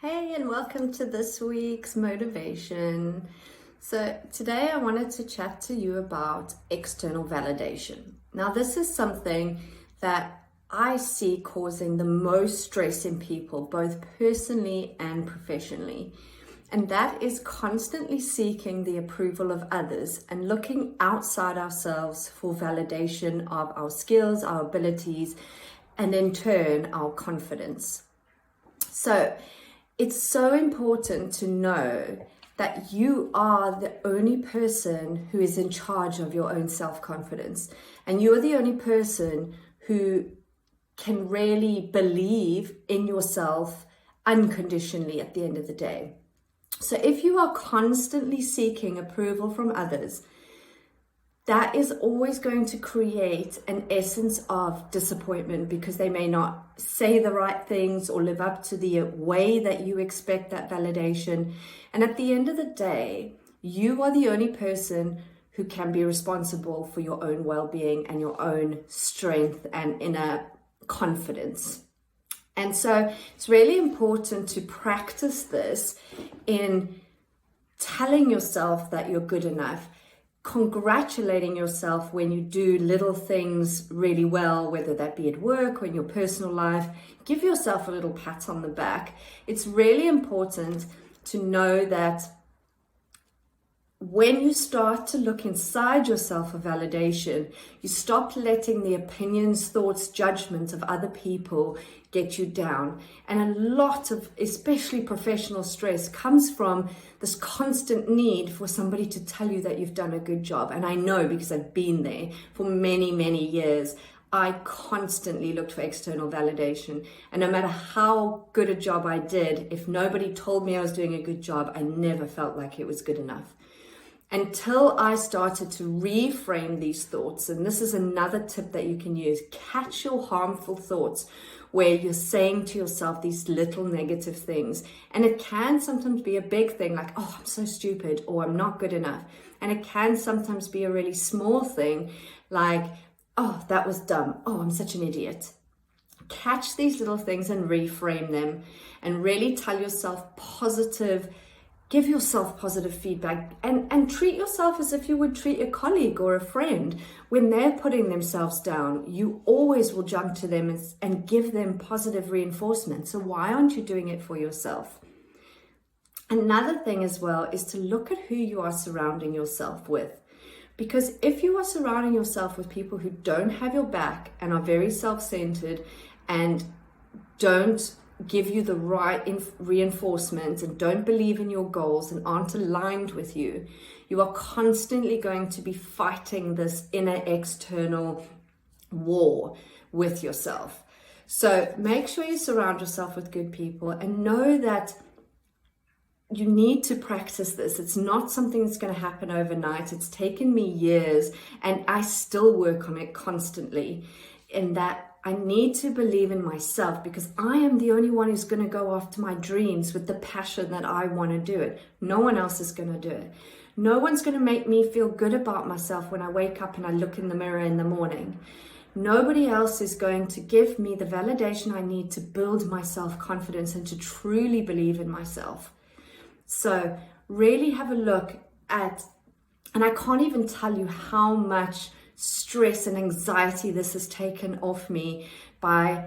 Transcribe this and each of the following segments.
Hey, and welcome to this week's motivation. So, today I wanted to chat to you about external validation. Now, this is something that I see causing the most stress in people, both personally and professionally. And that is constantly seeking the approval of others and looking outside ourselves for validation of our skills, our abilities, and in turn, our confidence. So, it's so important to know that you are the only person who is in charge of your own self-confidence. And you're the only person who can really believe in yourself unconditionally at the end of the day. So if you are constantly seeking approval from others, that is always going to create an essence of disappointment because they may not say the right things or live up to the way that you expect that validation. And at the end of the day, you are the only person who can be responsible for your own well-being and your own strength and inner confidence. And so it's really important to practice this in telling yourself that you're good enough, congratulating yourself when you do little things really well, whether that be at work or in your personal life. Give yourself a little pat on the back. It's really important to know that when you start to look inside yourself for validation, you stop letting the opinions, thoughts, judgment of other people get you down. And a lot of, especially professional stress, comes from this constant need for somebody to tell you that you've done a good job. And I know because I've been there for many, many years. I constantly looked for external validation. And no matter how good a job I did, if nobody told me I was doing a good job, I never felt like it was good enough. Until I started to reframe these thoughts, and this is another tip that you can use, catch your harmful thoughts where you're saying to yourself these little negative things. And it can sometimes be a big thing like, oh, I'm so stupid, or I'm not good enough. And it can sometimes be a really small thing like, oh, that was dumb. Oh, I'm such an idiot. Catch these little things and reframe them and really tell yourself give yourself positive feedback and treat yourself as if you would treat a colleague or a friend. When they're putting themselves down, you always will jump to them and give them positive reinforcement. So why aren't you doing it for yourself? Another thing as well is to look at who you are surrounding yourself with. Because if you are surrounding yourself with people who don't have your back and are very self-centered and don't give you the right reinforcement and don't believe in your goals and aren't aligned with you, you are constantly going to be fighting this inner external war with yourself. So make sure you surround yourself with good people and know that you need to practice this. It's not something that's going to happen overnight. It's taken me years and I still work on it constantly, in that I need to believe in myself because I am the only one who's going to go after my dreams with the passion that I want to do it. No one else is going to do it. No one's going to make me feel good about myself when I wake up and I look in the mirror in the morning. Nobody else is going to give me the validation I need to build my self-confidence and to truly believe in myself. So really have a look at, and I can't even tell you how much stress and anxiety this has taken off me by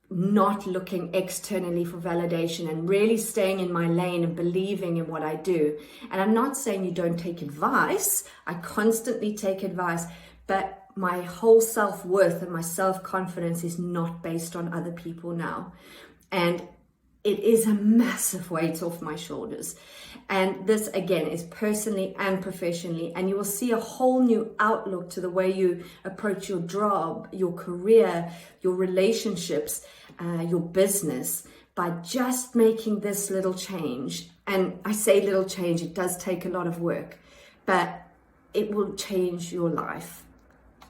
not looking externally for validation and really staying in my lane and believing in what I do. And I'm not saying you don't take advice. I constantly take advice, but my whole self-worth and my self-confidence is not based on other people now. And it is a massive weight off my shoulders. And this, again, is personally and professionally. And you will see a whole new outlook to the way you approach your job, your career, your relationships, your business by just making this little change. And I say little change, it does take a lot of work, but it will change your life.